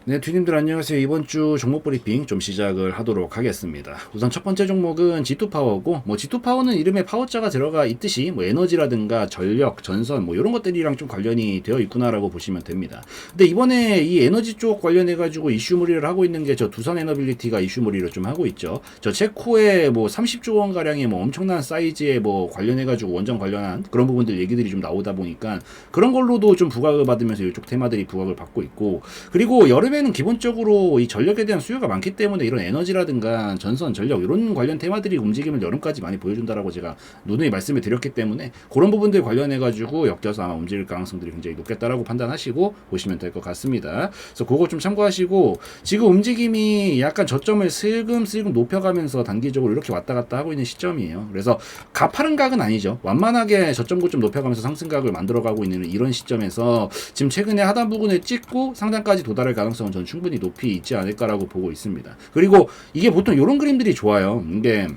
네, 튜님들 안녕하세요. 이번 주 종목 브리핑 좀 시작을 하도록 하겠습니다. 우선 첫 번째 종목은 G2파워고, G2파워는 이름에 파워자가 들어가 있듯이 에너지라든가 전력, 전선 이런 것들이랑 좀 관련이 되어 있구나라고 보시면 됩니다. 근데 이번에 이 에너지 쪽 관련해가지고 이슈몰이를 하고 있는 게 저 두산 에너빌리티가 이슈몰이를 좀 하고 있죠. 저 체코에 30조 원 가량의 엄청난 사이즈의 관련해가지고 원전 관련한 그런 부분들 얘기들이 좀 나오다 보니까 그런 걸로도 좀 부각을 받으면서 이쪽 테마들이 부각을 받고 있고, 그리고 여름에는 기본적으로 이 전력에 대한 수요가 많기 때문에 이런 에너지라든가 전선, 전력 이런 관련 테마들이 움직임을 여름까지 많이 보여준다라고 제가 누누이 말씀을 드렸기 때문에 그런 부분들 관련해가지고 엮여서 아마 움직일 가능성들이 굉장히 높겠다라고 판단하시고 보시면 될 것 같습니다. 그래서 그거 좀 참고하시고, 지금 움직임이 약간 저점을 슬금슬금 높여가면서 단기적으로 이렇게 왔다 갔다 하고 있는 시점이에요. 그래서 가파른 각은 아니죠. 완만하게 저점 고점 높여가면서 상승각을 만들어가고 있는 이런 시점에서 지금 최근에 하단 부분을 찍고 상단까지 도달할 가능성은 저는 충분히 높이 있지 않을까라고 보고 있습니다. 그리고 이게 보통 이런 그림들이 좋아요. 이게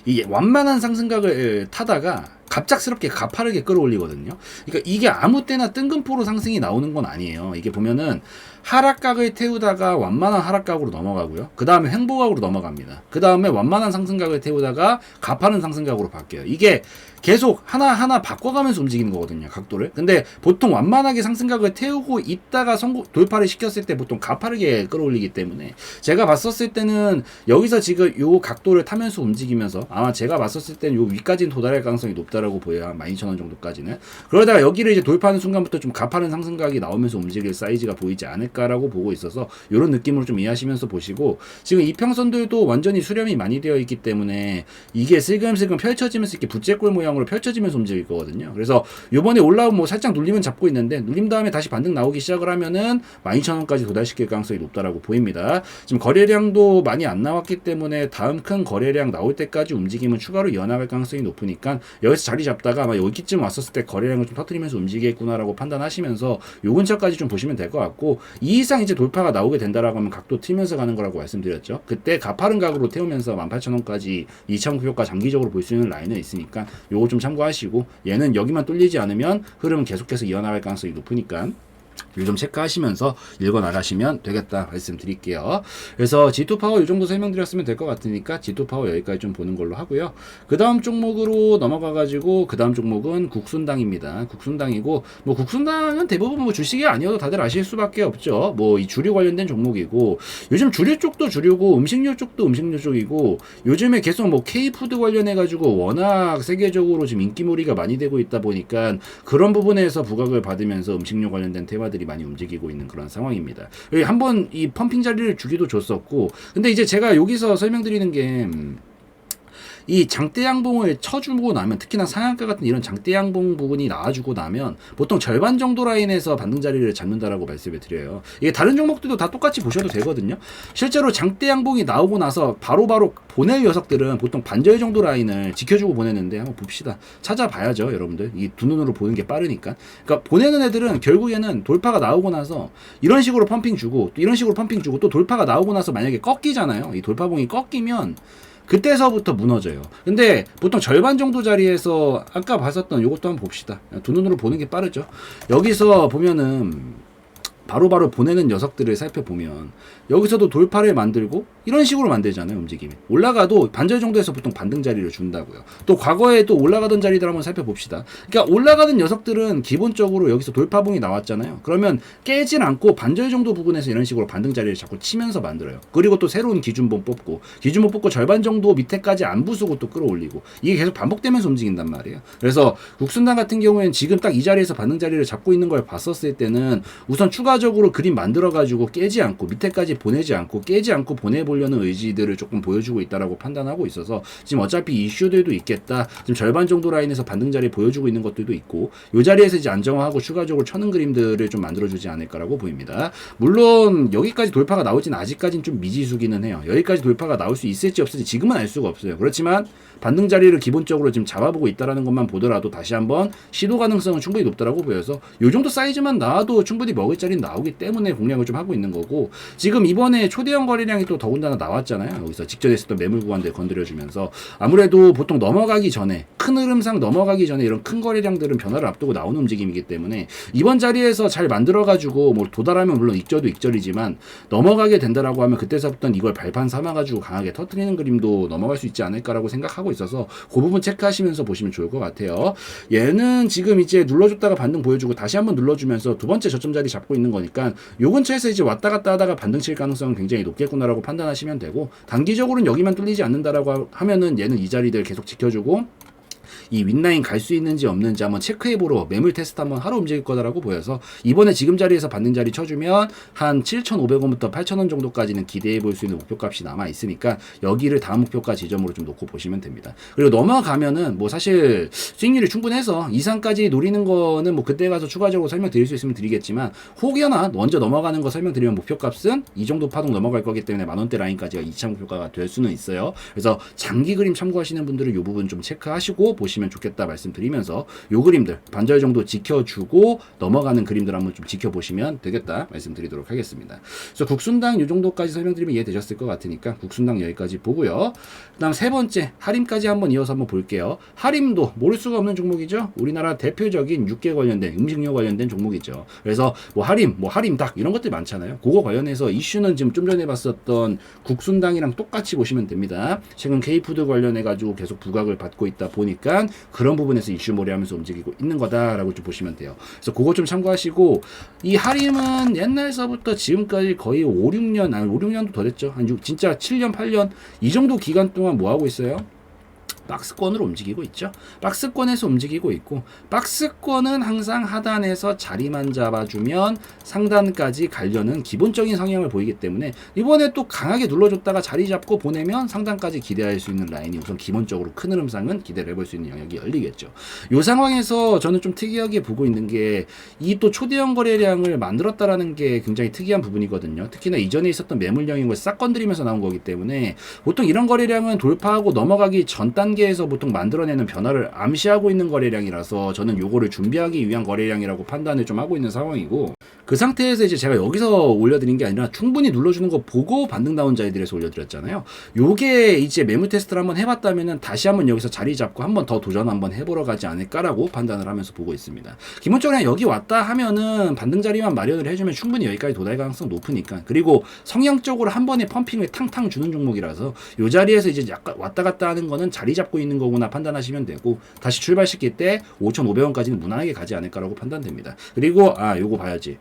이 완만한 상승각을 타다가 갑작스럽게 가파르게 끌어올리거든요. 그러니까 이게 아무 때나 뜬금포로 상승이 나오는 건 아니에요. 이게 보면은 하락각을 태우다가 완만한 하락각으로 넘어가고요. 그 다음에 횡보각으로 넘어갑니다. 그 다음에 완만한 상승각을 태우다가 가파른 상승각으로 바뀌어요. 이게 계속 하나하나 바꿔가면서 움직이는 거거든요, 각도를. 근데 보통 완만하게 상승각을 태우고 있다가 돌파를 시켰을 때 보통 가파르게 끌어올리기 때문에 제가 봤었을 때는 여기서 지금 요 각도를 타면서 움직이면서 아마 제가 봤었을 때는 요 위까지는 도달할 가능성이 높다라고 보여요. 한 12,000원 정도까지는. 그러다가 여기를 이제 돌파하는 순간부터 좀 가파른 상승각이 나오면서 움직일 사이즈가 보이지 않을까라고 보고 있어서 요런 느낌으로 좀 이해하시면서 보시고, 지금 이평선들도 완전히 수렴이 많이 되어 있기 때문에 이게 슬금슬금 펼쳐지면서 이렇게 부채꼴 모양으로 펼쳐지면서 움직일 거거든요. 그래서 요번에 올라오면 살짝 눌리면 잡고 있는데 눌림 다음에 다시 반등 나오기 시작을 하면은 12,000원까지 도달시킬 가능성이 높다라고 보입니다. 지금 거래량도 많이 안 나왔기 때문에 다음 큰 거래량 나올 때까지 움직임은 추가로 이어나갈 가능성이 높으니까 여기서 자리 잡다가 아마 여기쯤 왔었을 때 거래량을 좀 터뜨리면서 움직이겠구나라고 판단하시면서 요 근처까지 좀 보시면 될 것 같고, 이 이상 이제 돌파가 나오게 된다라고 하면 각도 틀면서 가는 거라고 말씀드렸죠. 그때 가파른 각으로 태우면서 18,000원까지 2,900가 장기적으로 볼 수 있는 라인은 있으니까 요거 좀 참고하시고, 얘는 여기만 뚫리지 않으면 흐름은 계속해서 이어나갈 가능성이 높으니까 일 좀 체크하시면서 읽어 나가시면 되겠다 말씀드릴게요. 그래서 G2파워 이 정도 설명드렸으면 될 것 같으니까 G2파워 여기까지 좀 보는 걸로 하고요. 그 다음 종목으로 넘어가가지고 그 다음 종목은 국순당입니다. 국순당이고 국순당은 대부분 주식이 아니어도 다들 아실 수밖에 없죠. 이 주류 관련된 종목이고, 요즘 주류 쪽도 주류고 음식료 쪽도 음식료 쪽이고, 요즘에 계속 K푸드 관련해가지고 워낙 세계적으로 지금 인기몰이가 많이 되고 있다 보니까 그런 부분에서 부각을 받으면서 음식료 관련된 테마들이 많이 움직이고 있는 그런 상황입니다. 한번 이 펌핑 자리를 주기도 줬었고, 근데 이제 제가 여기서 설명드리는 게 이 장대 양봉을 쳐주고 나면, 특히나 상한가 같은 이런 장대 양봉 부분이 나와주고 나면 보통 절반 정도 라인에서 반등 자리를 잡는다라고 말씀을 드려요. 이게 다른 종목들도 다 똑같이 보셔도 되거든요. 실제로 장대 양봉이 나오고 나서 바로바로 보낼 녀석들은 보통 반절 정도 라인을 지켜주고 보내는데, 한번 봅시다. 찾아봐야죠, 여러분들. 이 두 눈으로 보는 게 빠르니까. 그러니까 보내는 애들은 결국에는 돌파가 나오고 나서 이런 식으로 펌핑 주고 또 이런 식으로 펌핑 주고 또 돌파가 나오고 나서 만약에 꺾이잖아요. 이 돌파봉이 꺾이면 그때서부터 무너져요. 근데 보통 절반 정도 자리에서 아까 봤었던 요것도 한번 봅시다. 두 눈으로 보는 게 빠르죠. 여기서 보면은 바로바로 보내는 녀석들을 살펴보면 여기서도 돌파를 만들고 이런 식으로 만들잖아요. 움직임이 올라가도 반절 정도에서 보통 반등 자리를 준다고요. 또 과거에 또 올라가던 자리들 한번 살펴봅시다. 그러니까 올라가는 녀석들은 기본적으로 여기서 돌파봉이 나왔잖아요. 그러면 깨질 않고 반절 정도 부분에서 이런 식으로 반등 자리를 자꾸 치면서 만들어요. 그리고 또 새로운 기준봉 뽑고 절반 정도 밑에까지 안 부수고 또 끌어올리고, 이게 계속 반복되면서 움직인단 말이에요. 그래서 국순당 같은 경우에는 지금 딱 이 자리에서 반등 자리를 잡고 있는 걸 봤었을 때는 우선 추가적으로 그림 만들어가지고 깨지 않고 밑에까지 보내지 않고 깨지 않고 보내보려는 의지들을 조금 보여주고 있다라고 판단하고 있어서, 지금 어차피 이슈들도 있겠다. 지금 절반 정도 라인에서 반등 자리 보여주고 있는 것들도 있고, 이 자리에서 이제 안정화하고 추가적으로 쳐는 그림들을 좀 만들어주지 않을까라고 보입니다. 물론 여기까지 돌파가 나올지는 아직까지는 좀 미지수기는 해요. 여기까지 돌파가 나올 수 있을지 없을지 지금은 알 수가 없어요. 그렇지만 반등 자리를 기본적으로 지금 잡아보고 있다라는 것만 보더라도 다시 한번 시도 가능성은 충분히 높다라고 보여서 이 정도 사이즈만 나와도 충분히 먹을 자리는 나오기 때문에 공략을 좀 하고 있는 거고, 지금 이번에 초대형 거래량이 또 더군다나 나왔잖아요. 여기서 직전에 있었던 매물 구간들 건드려주면서 아무래도 보통 넘어가기 전에, 큰 흐름상 넘어가기 전에 이런 큰 거래량들은 변화를 앞두고 나오는 움직임이기 때문에 이번 자리에서 잘 만들어가지고 뭐 도달하면 물론 익절도 익절이지만 넘어가게 된다라고 하면 그때서부터 이걸 발판 삼아가지고 강하게 터뜨리는 그림도 넘어갈 수 있지 않을까라고 생각하고 있어서 그 부분 체크하시면서 보시면 좋을 것 같아요. 얘는 지금 이제 눌러줬다가 반등 보여주고 다시 한번 눌러주면서 두 번째 저점 자리 잡고 있는 거니까 요 근처에서 이제 왔다 갔다 하다가 반등 칠 가능성은 굉장히 높겠구나라고 판단하시면 되고, 단기적으로는 여기만 뚫리지 않는다라고 하면은 얘는 이 자리들 계속 지켜주고 이 윗라인 갈 수 있는지 없는지 한번 체크해보러 매물 테스트 한번 하러 움직일 거다라고 보여서 이번에 지금 자리에서 받는 자리 쳐주면 한 7,500원부터 8,000원 정도까지는 기대해 볼 수 있는 목표값이 남아 있으니까 여기를 다음 목표가 지점으로 좀 놓고 보시면 됩니다. 그리고 넘어가면은 뭐 사실 수익률이 충분해서 이상까지 노리는 거는 뭐 그때 가서 추가적으로 설명드릴 수 있으면 드리겠지만, 혹여나 먼저 넘어가는 거 설명드리면 목표값은 이 정도 파동 넘어갈 거기 때문에 만원대 라인까지가 2차 목표가가 될 수는 있어요. 그래서 장기 그림 참고하시는 분들은 이 부분 좀 체크하시고 보시면 좋겠다 말씀드리면서, 요 그림들 반절 정도 지켜주고 넘어가는 그림들 한번 좀 지켜보시면 되겠다 말씀드리도록 하겠습니다. 그래서 국순당 요 정도까지 설명드리면 이해되셨을 것 같으니까 국순당 여기까지 보고요. 그 다음 세 번째 하림까지 한번 이어서 한번 볼게요. 하림도 모를 수가 없는 종목이죠. 우리나라 대표적인 육계 관련된 음식료 관련된 종목이죠. 그래서 뭐 하림닭 이런 것들 많잖아요. 그거 관련해서 이슈는 지금 좀 전에 봤었던 국순당이랑 똑같이 보시면 됩니다. 최근 K푸드 관련해 가지고 계속 부각을 받고 있다 보니까 그런 부분에서 이슈몰이하면서 움직이고 있는 거다라고 좀 보시면 돼요. 그래서 그거 좀 참고하시고, 이 하림은 옛날서부터 지금까지 거의 5, 6년, 아니 5, 6년도 더 됐죠. 진짜 7년, 8년 이 정도 기간 동안 뭐 하고 있어요? 박스권으로 움직이고 있죠. 박스권에서 움직이고 있고, 박스권은 항상 하단에서 자리만 잡아주면 상단까지 가려는 기본적인 성향을 보이기 때문에 이번에 또 강하게 눌러줬다가 자리 잡고 보내면 상단까지 기대할 수 있는 라인이 우선 기본적으로 큰 흐름상은 기대를 해볼 수 있는 영역이 열리겠죠. 이 상황에서 저는 좀 특이하게 보고 있는 게 이 또 초대형 거래량을 만들었다라는 게 굉장히 특이한 부분이거든요. 특히나 이전에 있었던 매물 영역을 싹 건드리면서 나온 거기 때문에 보통 이런 거래량은 돌파하고 넘어가기 전 단계에서 보통 만들어내는 변화를 암시하고 있는 거래량이라서 저는 요거를 준비하기 위한 거래량이라고 판단을 좀 하고 있는 상황이고, 그 상태에서 이제 제가 여기서 올려드린 게 아니라 충분히 눌러주는 거 보고 반등 나온 자리들에서 올려드렸잖아요. 요게 이제 매물 테스트를 한번 해봤다면은 다시 한번 여기서 자리 잡고 한번 더 도전 한번 해보러 가지 않을까라고 판단을 하면서 보고 있습니다. 기본적으로 그냥 여기 왔다 하면은 반등 자리만 마련을 해주면 충분히 여기까지 도달 가능성 높으니까, 그리고 성향적으로 한 번에 펌핑을 탕탕 주는 종목이라서 요 자리에서 이제 약간 왔다 갔다 하는 거는 자리 잡고 있는 거구나 판단하시면 되고, 다시 출발시킬 때 5,500원까지는 무난하게 가지 않을까라고 판단됩니다. 그리고 요거 봐야지.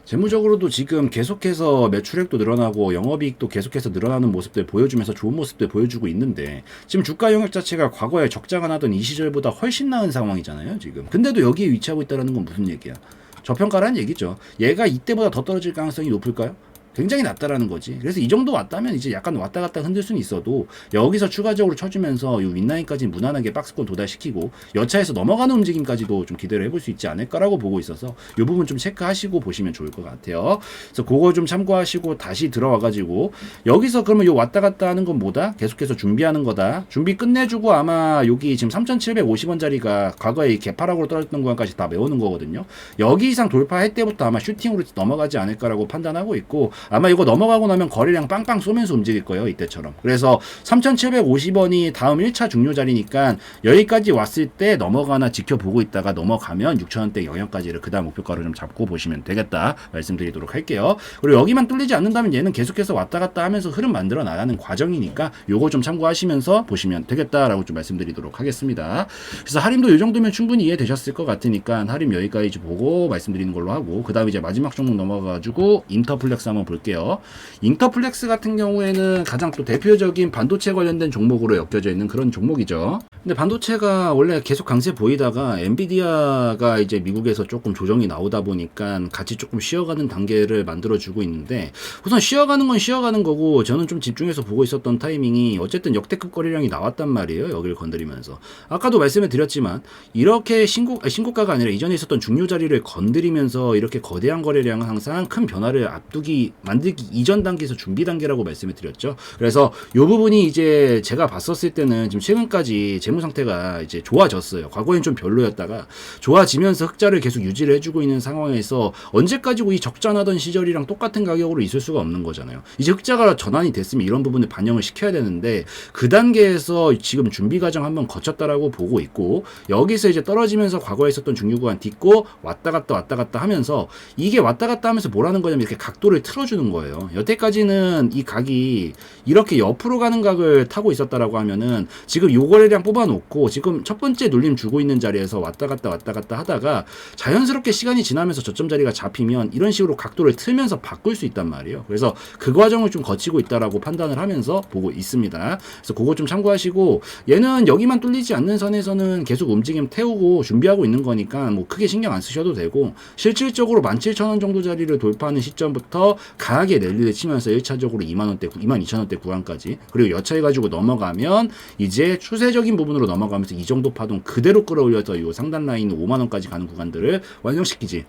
재무적으로도 지금 계속해서 매출액도 늘어나고 영업이익도 계속해서 늘어나는 모습들 보여주면서 좋은 모습들 보여주고 있는데, 지금 주가 영역 자체가 과거에 적자가 나던 이 시절보다 훨씬 나은 상황이잖아요 지금. 근데도 여기에 위치하고 있다는 건 무슨 얘기야? 저평가라는 얘기죠. 얘가 이때보다 더 떨어질 가능성이 높을까요? 굉장히 낮다라는 거지. 그래서 이 정도 왔다면 이제 약간 왔다 갔다 흔들 수는 있어도 여기서 추가적으로 쳐주면서 이 윗라인까지 무난하게 박스권 도달시키고 여차에서 넘어가는 움직임까지도 좀 기대를 해볼 수 있지 않을까라고 보고 있어서 이 부분 좀 체크하시고 보시면 좋을 것 같아요. 그래서 그거 좀 참고하시고 다시 들어와가지고 여기서 그러면 요 왔다 갔다 하는 건 뭐다? 계속해서 준비하는 거다. 준비 끝내주고 아마 여기 지금 3,750원짜리가 과거에 이 개파락으로 떨어졌던 구간까지 다 메우는 거거든요. 여기 이상 돌파할 때부터 아마 슈팅으로 넘어가지 않을까라고 판단하고 있고, 아마 이거 넘어가고 나면 거래량 빵빵 쏘면서 움직일 거예요 이때처럼. 그래서 3,750원이 다음 1차 중요 자리니까 여기까지 왔을 때 넘어가나 지켜보고 있다가 넘어가면 6,000원대 영역까지를 그 다음 목표가를 좀 잡고 보시면 되겠다 말씀드리도록 할게요. 그리고 여기만 뚫리지 않는다면 얘는 계속해서 왔다 갔다 하면서 흐름 만들어 나가는 과정이니까 요거 좀 참고하시면서 보시면 되겠다라고 좀 말씀드리도록 하겠습니다. 그래서 하림도 이 정도면 충분히 이해되셨을 것 같으니까 하림 여기까지 보고 말씀드리는 걸로 하고, 그 다음 이제 마지막 종목 넘어가가지고 인터플렉스 한번 볼게요. 인터플렉스 같은 경우에는 가장 또 대표적인 반도체 관련된 종목으로 엮여져 있는 그런 종목이죠. 근데 반도체가 원래 계속 강세 보이다가 엔비디아가 이제 미국에서 조금 조정이 나오다 보니까 같이 조금 쉬어가는 단계를 만들어주고 있는데, 우선 쉬어가는 건 쉬어가는 거고 저는 좀 집중해서 보고 있었던 타이밍이 어쨌든 역대급 거래량이 나왔단 말이에요. 여기를 건드리면서 아까도 말씀을 드렸지만 이렇게 신고가가 아니라 이전에 있었던 중요 자리를 건드리면서 이렇게 거대한 거래량은 항상 큰 변화를 앞두기 만들기 이전 단계에서 준비 단계라고 말씀을 드렸죠. 그래서 이 부분이 이제 제가 봤었을 때는 지금 최근까지 재무 상태가 이제 좋아졌어요. 과거엔 좀 별로였다가 좋아지면서 흑자를 계속 유지를 해주고 있는 상황에서 언제까지고 이 적자나던 시절이랑 똑같은 가격으로 있을 수가 없는 거잖아요. 이제 흑자가 전환이 됐으면 이런 부분을 반영을 시켜야 되는데 그 단계에서 지금 준비 과정 한번 거쳤다라고 보고 있고 여기서 이제 떨어지면서 과거에 있었던 중류 구간 딛고 왔다 갔다 하면서 이게 왔다 갔다 하면서 뭐라는 거냐면 이렇게 각도를 틀어주는 거예요. 여태까지는 이 각이 이렇게 옆으로 가는 각을 타고 있었다라고 하면은 지금 요 거래량 뽑아놓고 지금 첫 번째 눌림 주고 있는 자리에서 왔다 갔다 하다가 자연스럽게 시간이 지나면서 저점 자리가 잡히면 이런 식으로 각도를 틀면서 바꿀 수 있단 말이에요. 그래서 그 과정을 좀 거치고 있다라고 판단을 하면서 보고 있습니다. 그래서 그거 좀 참고하시고 얘는 여기만 뚫리지 않는 선에서는 계속 움직임 태우고 준비하고 있는 거니까 뭐 크게 신경 안 쓰셔도 되고 실질적으로 17,000원 정도 자리를 돌파하는 시점부터 강하게 랠리를 치면서 1차적으로 20,000원대, 22,000원대 구간까지 그리고 여차해가지고 넘어가면 이제 추세적인 부분으로 넘어가면서 이 정도 파동 그대로 끌어올려서 이 상단 라인 5만원까지 가는 구간들을 완성시키지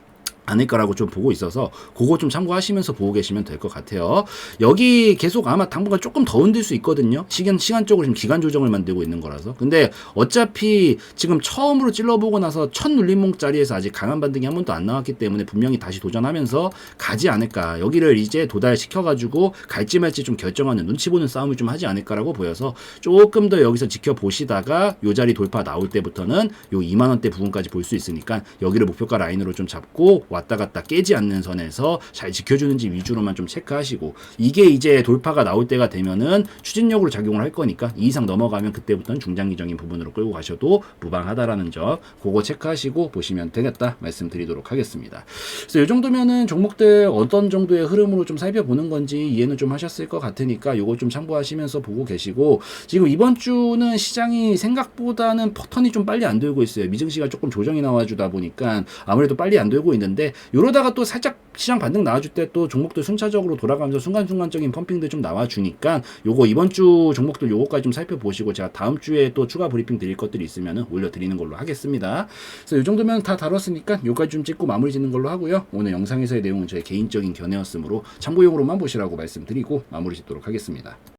않을까라고 좀 보고 있어서 그거 좀 참고하시면서 보고 계시면 될 것 같아요. 여기 계속 아마 당분간 조금 더 흔들 수 있거든요. 시간적으로 지금 기간 조정을 만들고 있는 거라서. 근데 어차피 지금 처음으로 찔러보고 나서 첫 눌림목 자리에서 아직 강한 반등이 한 번도 안 나왔기 때문에 분명히 다시 도전하면서 가지 않을까. 여기를 이제 도달시켜가지고 갈지 말지 좀 결정하는 눈치 보는 싸움을 좀 하지 않을까라고 보여서 조금 더 여기서 지켜보시다가 요 자리 돌파 나올 때부터는 요 2만원대 부분까지 볼 수 있으니까 여기를 목표가 라인으로 좀 잡고 왔다 갔다 깨지 않는 선에서 잘 지켜주는지 위주로만 좀 체크하시고 이게 이제 돌파가 나올 때가 되면은 추진력으로 작용을 할 거니까 이 이상 넘어가면 그때부터는 중장기적인 부분으로 끌고 가셔도 무방하다라는 점 그거 체크하시고 보시면 되겠다 말씀드리도록 하겠습니다. 그래서 이 정도면은 종목들 어떤 정도의 흐름으로 좀 살펴보는 건지 이해는 좀 하셨을 것 같으니까 요거 좀 참고하시면서 보고 계시고 지금 이번 주는 시장이 생각보다는 패턴이 좀 빨리 안 돌고 있어요. 미증시가 조금 조정이 나와주다 보니까 아무래도 빨리 안 돌고 있는데 이러다가 또 살짝 시장 반등 나와줄 때 또 종목들 순차적으로 돌아가면서 순간순간적인 펌핑들 좀 나와주니까 요거 이번 주 종목들 요거까지 좀 살펴보시고 제가 다음 주에 또 추가 브리핑 드릴 것들이 있으면 올려드리는 걸로 하겠습니다. 그래서 이 정도면 다 다뤘으니까 요까지 좀 찍고 마무리 짓는 걸로 하고요. 오늘 영상에서의 내용은 저의 개인적인 견해였으므로 참고용으로만 보시라고 말씀드리고 마무리 짓도록 하겠습니다.